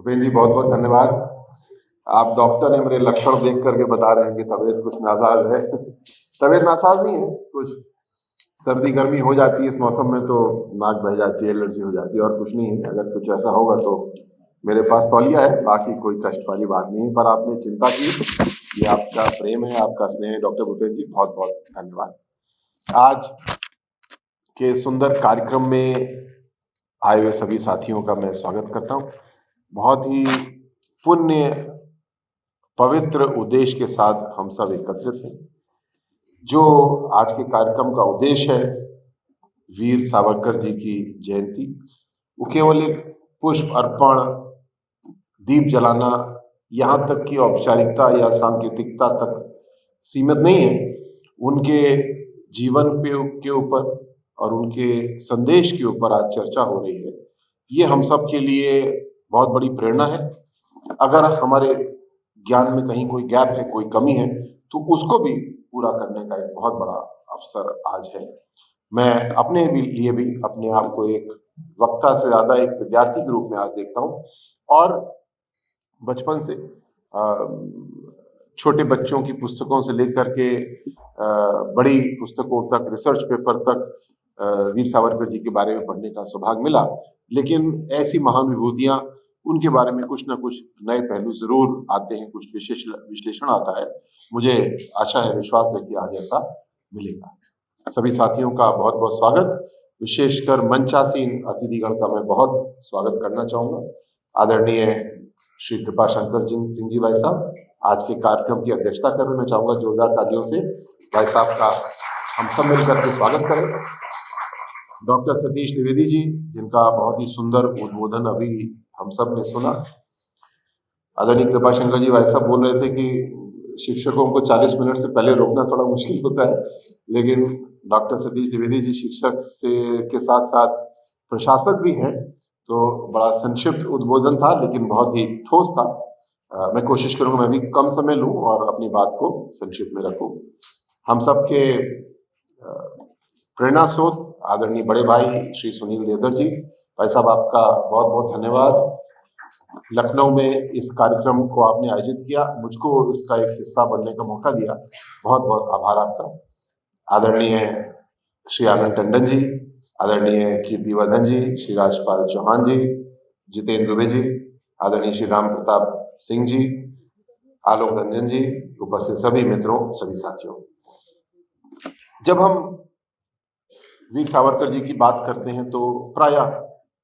भूपेन जी, बहुत बहुत धन्यवाद। आप डॉक्टर हैं, मेरे लक्षण देख करके बता रहे हैं कि तबीयत कुछ नासाज है। तबीयत नासाज नहीं है, कुछ सर्दी गर्मी हो जाती है इस मौसम में, तो नाक बह जाती है, एलर्जी हो जाती है, और कुछ नहीं है। अगर कुछ ऐसा होगा तो मेरे पास तौलिया है, बाकी कोई कष्ट वाली बात नहीं है। पर आपने चिंता की, ये आपका प्रेम है, आपका स्नेह है डॉक्टर भूपेन जी, बहुत बहुत धन्यवाद। आज के सुंदर कार्यक्रम में आए हुए सभी साथियों का मैं स्वागत करता हूँ। बहुत ही पुण्य पवित्र उद्देश्य के साथ हम सब एकत्रित हैं। जो आज के कार्यक्रम का उद्देश्य है, वीर सावरकर जी की जयंती, वो केवल एक पुष्प अर्पण, दीप जलाना, यहाँ तक की औपचारिकता या सांकेतिकता तक सीमित नहीं है। उनके जीवन के ऊपर और उनके संदेश के ऊपर आज चर्चा हो रही है। ये हम सब के लिए बहुत बड़ी प्रेरणा है। अगर हमारे ज्ञान में कहीं कोई गैप है, कोई कमी है, तो उसको भी पूरा करने का एक बहुत बड़ा अवसर आज है। मैं अपने लिए भी अपने आप को एक वक्ता से ज्यादा एक विद्यार्थी के रूप में आज देखता हूँ। और बचपन से छोटे बच्चों की पुस्तकों से लेकर के बड़ी पुस्तकों तक, रिसर्च पेपर तक वीर सावरकर जी के बारे में पढ़ने का सौभाग्य मिला। लेकिन ऐसी महान विभूतियां, उनके बारे में कुछ ना कुछ नए पहलू जरूर आते हैं, कुछ विशेष विश्लेषण आता है। मुझे आशा है, विश्वास है कि आज ऐसा मिलेगा। सभी साथियों का बहुत बहुत स्वागत। विशेषकर मंचासीन अतिथिगण का मैं बहुत स्वागत करना चाहूंगा। आदरणीय श्री कृपाशंकर सिंह जी भाई साहब आज के कार्यक्रम की अध्यक्षता कर रहे, मैं चाहूंगा जोरदार तालियों से भाई साहब का हम सब मिलकर के स्वागत करें। डॉक्टर सतीश द्विवेदी जी, जिनका बहुत ही सुंदर उद्बोधन अभी हम सब ने सुना। आदरणीय कृपाशंकर जी भाई साहब बोल रहे थे कि शिक्षकों को 40 मिनट से पहले रोकना थोड़ा मुश्किल होता है, लेकिन डॉक्टर सतीश द्विवेदी जी शिक्षक के साथ साथ प्रशासक भी हैं, तो बड़ा संक्षिप्त उद्बोधन था, लेकिन बहुत ही ठोस था। मैं कोशिश करूंगा मैं भी कम समय लूं और अपनी बात को संक्षिप्त में रखूं। हम सबके प्रेरणा स्रोत आदरणीय बड़े भाई श्री सुनील देवधर जी, भाई साहब आपका बहुत बहुत धन्यवाद। लखनऊ में इस कार्यक्रम को आपने आयोजित किया, मुझको इसका एक हिस्सा बनने का मौका दिया, बहुत बहुत आभार आपका। आदरणीय श्री आनंद टंडन जी, आदरणीय कीर्तिवर्धन जी, श्री राजपाल चौहान जी, जितेंद्र दुबे जी, आदरणीय श्री राम प्रताप सिंह जी, आलोक रंजन जी, उपस्थित सभी मित्रों, सभी साथियों। जब हम वीर सावरकर जी की बात करते हैं तो प्रायः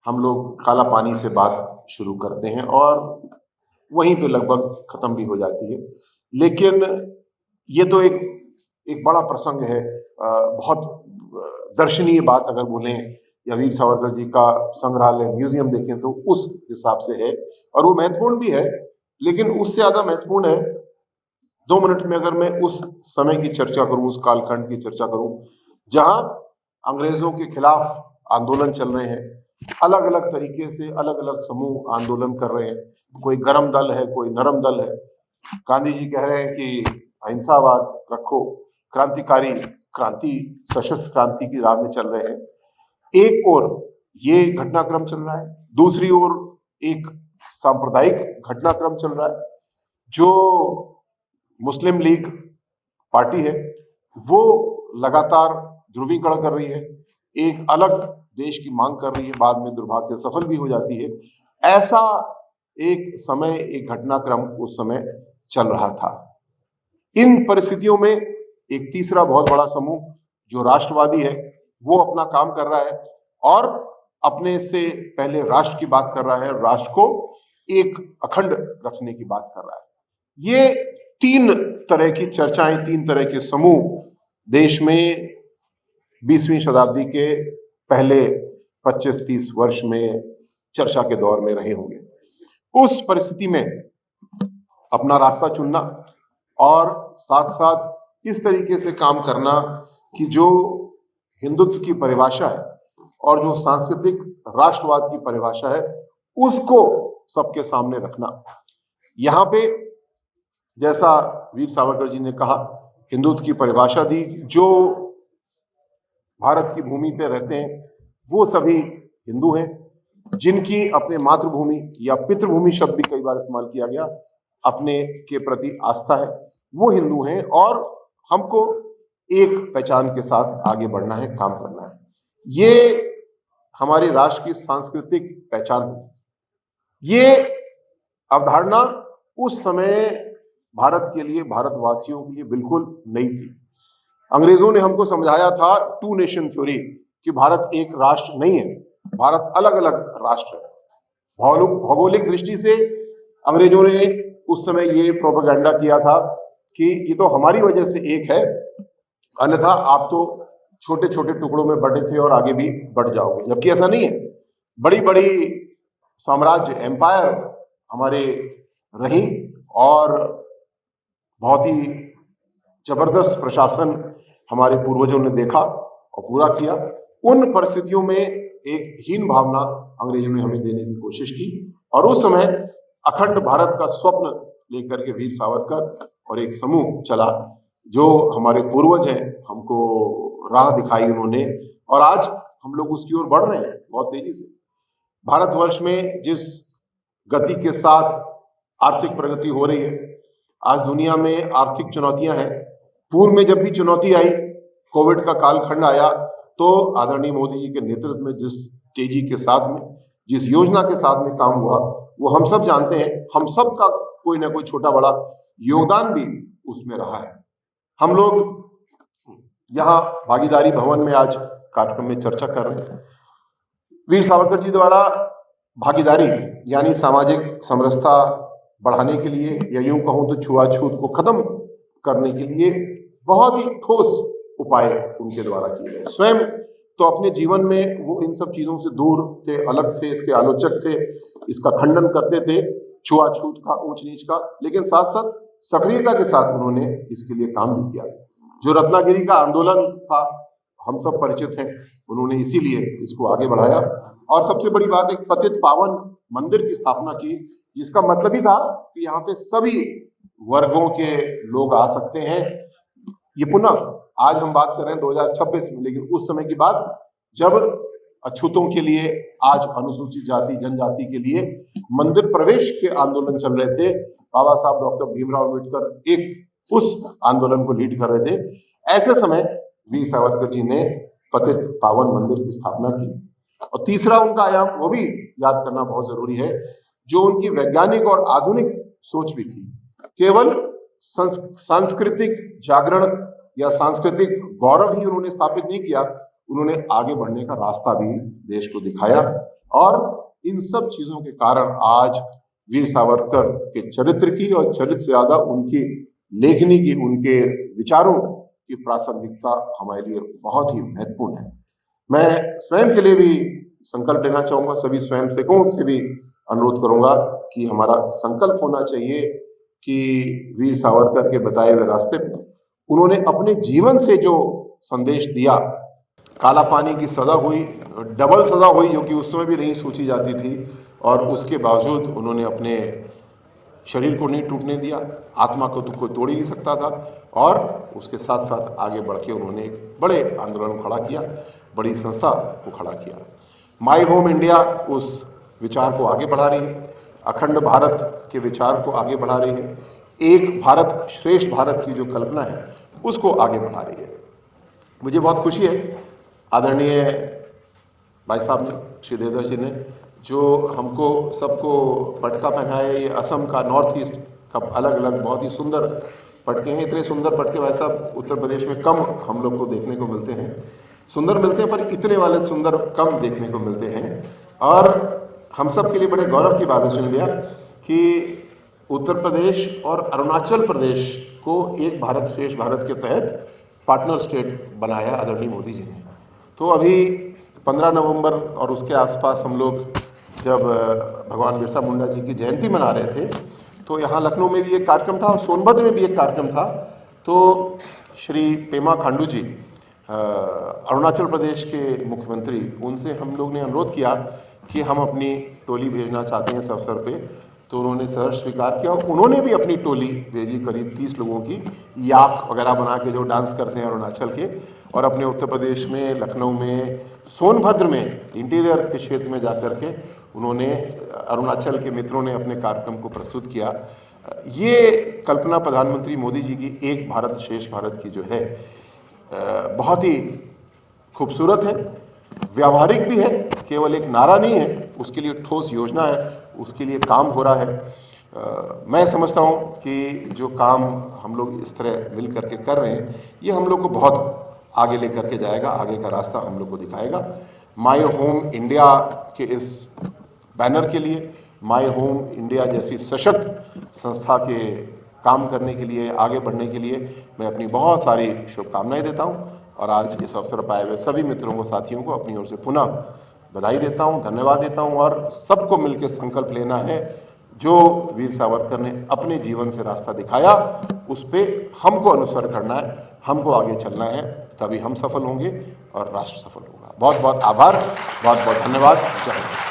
हम लोग काला पानी से बात शुरू करते हैं और वहीं पे लगभग खत्म भी हो जाती है। लेकिन ये तो एक बड़ा प्रसंग है, बहुत दर्शनीय बात अगर बोलें, या वीर सावरकर जी का संग्रहालय, म्यूजियम देखें तो उस हिसाब से है, और वो महत्वपूर्ण भी है। लेकिन उससे ज्यादा महत्वपूर्ण है, 2 मिनट में अगर मैं उस समय की चर्चा करूं, उस कालखंड की चर्चा करूं जहां अंग्रेजों के खिलाफ आंदोलन चल रहे हैं, अलग अलग तरीके से अलग अलग समूह आंदोलन कर रहे हैं, कोई गरम दल है, कोई नरम दल है। गांधी जी कह रहे हैं कि अहिंसावाद रखो, क्रांतिकारी क्रांति, सशस्त्र क्रांति की राह में चल रहे हैं। एक ओर ये घटनाक्रम चल रहा है, दूसरी ओर एक सांप्रदायिक घटनाक्रम चल रहा है। जो मुस्लिम लीग पार्टी है वो लगातार ध्रुवीकरण कर रही है, एक अलग देश की मांग कर रही है, बाद में दुर्भाग्य से सफल भी हो जाती है। ऐसा एक समय, एक घटनाक्रम उस समय चल रहा था। इन परिस्थितियों में एक तीसरा बहुत बड़ा समूह जो राष्ट्रवादी है, वो अपना काम कर रहा है और अपने से पहले राष्ट्र की बात कर रहा है, राष्ट्र को एक अखंड रखने की बात कर रहा है। ये 3 तरह की चर्चाएं, 3 तरह के समूह देश में 20वीं शताब्दी के पहले 25-30 वर्ष में चर्चा के दौर में रहे होंगे। उस परिस्थिति में अपना रास्ता चुनना और साथ साथ इस तरीके से काम करना कि जो हिंदुत्व की परिभाषा है और जो सांस्कृतिक राष्ट्रवाद की परिभाषा है, उसको सबके सामने रखना। यहाँ पे जैसा वीर सावरकर जी ने कहा, हिंदुत्व की परिभाषा दी, जो भारत की भूमि पे रहते हैं वो सभी हिंदू हैं, जिनकी अपने मातृभूमि या पितृभूमि शब्द भी कई बार इस्तेमाल किया गया, अपने के प्रति आस्था है, वो हिंदू हैं और हमको एक पहचान के साथ आगे बढ़ना है, काम करना है। ये हमारे राष्ट्र की सांस्कृतिक पहचान है। ये अवधारणा उस समय भारत के लिए, भारतवासियों के लिए बिल्कुल नई थी। अंग्रेजों ने हमको समझाया था टू नेशन थ्योरी कि भारत एक राष्ट्र नहीं है, भारत अलग अलग राष्ट्र है। भौगोलिक दृष्टि से अंग्रेजों ने उस समय ये प्रोपेगेंडा किया था कि ये तो हमारी वजह से एक है, अन्यथा आप तो छोटे छोटे टुकड़ों में बटे थे और आगे भी बढ़ जाओगे, जबकि ऐसा नहीं है। बड़ी बड़ी साम्राज्य, एम्पायर हमारे रही और बहुत ही जबरदस्त प्रशासन हमारे पूर्वजों ने देखा और पूरा किया। उन परिस्थितियों में एक हीन भावना अंग्रेजों ने हमें देने की कोशिश की और उस समय अखंड भारत का स्वप्न लेकर के वीर सावरकर और एक समूह चला, जो हमारे पूर्वज हैं, हमको राह दिखाई उन्होंने और आज हम लोग उसकी ओर बढ़ रहे हैं बहुत तेजी से। भारतवर्ष में जिस गति के साथ आर्थिक प्रगति हो रही है, आज दुनिया में आर्थिक चुनौतियां हैं। पूर्व में जब भी चुनौती आई, कोविड का कालखंड आया, तो आदरणीय मोदी जी के नेतृत्व में जिस तेजी के साथ में, जिस योजना के साथ में काम हुआ, वो हम सब जानते हैं। हम सब का कोई ना कोई छोटा बड़ा योगदान भी उसमें रहा है। हम लोग यहाँ भागीदारी भवन में आज कार्यक्रम में चर्चा कर रहे हैं। वीर सावरकर जी द्वारा भागीदारी यानी सामाजिक समरसता बढ़ाने के लिए, या यूं कहूं तो छुआछूत को खत्म करने के लिए बहुत ही ठोस उपाय उनके द्वारा किए गए। स्वयं तो अपने जीवन में वो इन सब चीजों से दूर थे, अलग थे, इसके आलोचक थे, इसका खंडन करते थे, छुआछूत का, ऊंच नीच का, लेकिन साथ साथ सक्रियता के साथ उन्होंने इसके लिए काम भी किया। जो रत्नागिरी का आंदोलन था, हम सब परिचित हैं, उन्होंने इसीलिए इसको आगे बढ़ाया। और सबसे बड़ी बात, एक पतित पावन मंदिर की स्थापना की, जिसका मतलब ही था कि यहाँ पे सभी वर्गों के लोग आ सकते हैं। ये पुनः आज हम बात कर रहे हैं 2026 में, लेकिन उस समय की बात जब अछूतों के लिए, आज अनुसूचित जाति जनजाति के लिए मंदिर प्रवेश के आंदोलन चल रहे थे। बाबा साहब डॉक्टर भीमराव अम्बेडकर एक उस आंदोलन को लीड कर रहे थे। ऐसे समय वीर सावरकर जी ने पतित पावन मंदिर की स्थापना की। और तीसरा उनका आयाम, वो भी याद करना बहुत जरूरी है, जो उनकी वैज्ञानिक और आधुनिक सोच भी थी। केवल सांस्कृतिक जागरण या सांस्कृतिक गौरव ही उन्होंने स्थापित नहीं किया, उन्होंने आगे बढ़ने का रास्ता भी देश को दिखाया। और इन सब चीजों के कारण आज वीर सावरकर के चरित्र की, और चरित्र से ज्यादा उनकी लेखनी की, उनके विचारों की प्रासंगिकता हमारे लिए बहुत ही महत्वपूर्ण है। मैं स्वयं के लिए भी संकल्प लेना चाहूंगा, सभी स्वयंसेवकों से भी अनुरोध करूंगा कि हमारा संकल्प होना चाहिए कि वीर सावरकर के बताए हुए रास्ते पर उन्होंने अपने जीवन से जो संदेश दिया, काला पानी की सजा हुई, डबल सजा हुई, जो कि उस समय भी नहीं सोची जाती थी, और उसके बावजूद उन्होंने अपने शरीर को नहीं टूटने दिया, आत्मा को तो कोई तोड़ ही नहीं सकता था, और उसके साथ साथ आगे बढ़ के उन्होंने एक बड़े आंदोलन खड़ा किया, बड़ी संस्था को खड़ा किया। माई होम इंडिया उस विचार को आगे बढ़ा रही है, अखंड भारत के विचार को आगे बढ़ा रही है, एक भारत श्रेष्ठ भारत की जो कल्पना है उसको आगे बढ़ा रही है। मुझे बहुत खुशी है, आदरणीय भाई साहब ने, श्री देवधर जी ने, जो हमको सबको पटका पहनाए। ये असम का, नॉर्थ ईस्ट का अलग अलग बहुत ही सुंदर पटके हैं। इतने सुंदर पटके भाई साहब उत्तर प्रदेश में कम हम लोग को देखने को मिलते हैं। सुंदर मिलते हैं, पर इतने वाले सुंदर कम देखने को मिलते हैं। और हम सब के लिए बड़े गौरव की बात है सुन लिया कि उत्तर प्रदेश और अरुणाचल प्रदेश को एक भारत श्रेष्ठ भारत के तहत पार्टनर स्टेट बनाया आदरणीय मोदी जी ने। तो अभी 15 नवंबर और उसके आसपास हम लोग जब भगवान बिरसा मुंडा जी की जयंती मना रहे थे, तो यहाँ लखनऊ में भी एक कार्यक्रम था और सोनभद्र में भी एक कार्यक्रम था। तो श्री पेमा खांडू जी, अरुणाचल प्रदेश के मुख्यमंत्री, उनसे हम लोग ने अनुरोध किया कि हम अपनी टोली भेजना चाहते हैं इस अवसर पे, तो उन्होंने सहर्ष स्वीकार किया और उन्होंने भी अपनी टोली भेजी करीब 30 लोगों की, याक वगैरह बना के जो डांस करते हैं अरुणाचल के, और अपने उत्तर प्रदेश में, लखनऊ में, सोनभद्र में, इंटीरियर के क्षेत्र में जाकर के उन्होंने, अरुणाचल के मित्रों ने अपने कार्यक्रम को प्रस्तुत किया। ये कल्पना प्रधानमंत्री मोदी जी की एक भारत श्रेष्ठ भारत की जो है बहुत ही खूबसूरत है, व्यावहारिक भी है, केवल एक नारा नहीं है, उसके लिए ठोस योजना है, उसके लिए काम हो रहा है। मैं समझता हूँ कि जो काम हम लोग इस तरह मिल करके कर रहे हैं, ये हम लोग को बहुत आगे लेकर के जाएगा, आगे का रास्ता हम लोग को दिखाएगा। माय होम इंडिया के इस बैनर के लिए, माय होम इंडिया जैसी सशक्त संस्था के काम करने के लिए, आगे बढ़ने के लिए मैं अपनी बहुत सारी शुभकामनाएं देता हूं और आज इस अवसर पर आए हुए सभी मित्रों को, साथियों को अपनी ओर से पुनः बधाई देता हूं, धन्यवाद देता हूं और सबको मिलकर संकल्प लेना है, जो वीर सावरकर ने अपने जीवन से रास्ता दिखाया उस पे हमको अनुसर करना है, हमको आगे चलना है, तभी हम सफल होंगे और राष्ट्र सफल होगा। बहुत बहुत आभार, बहुत बहुत धन्यवाद। जय हिंद।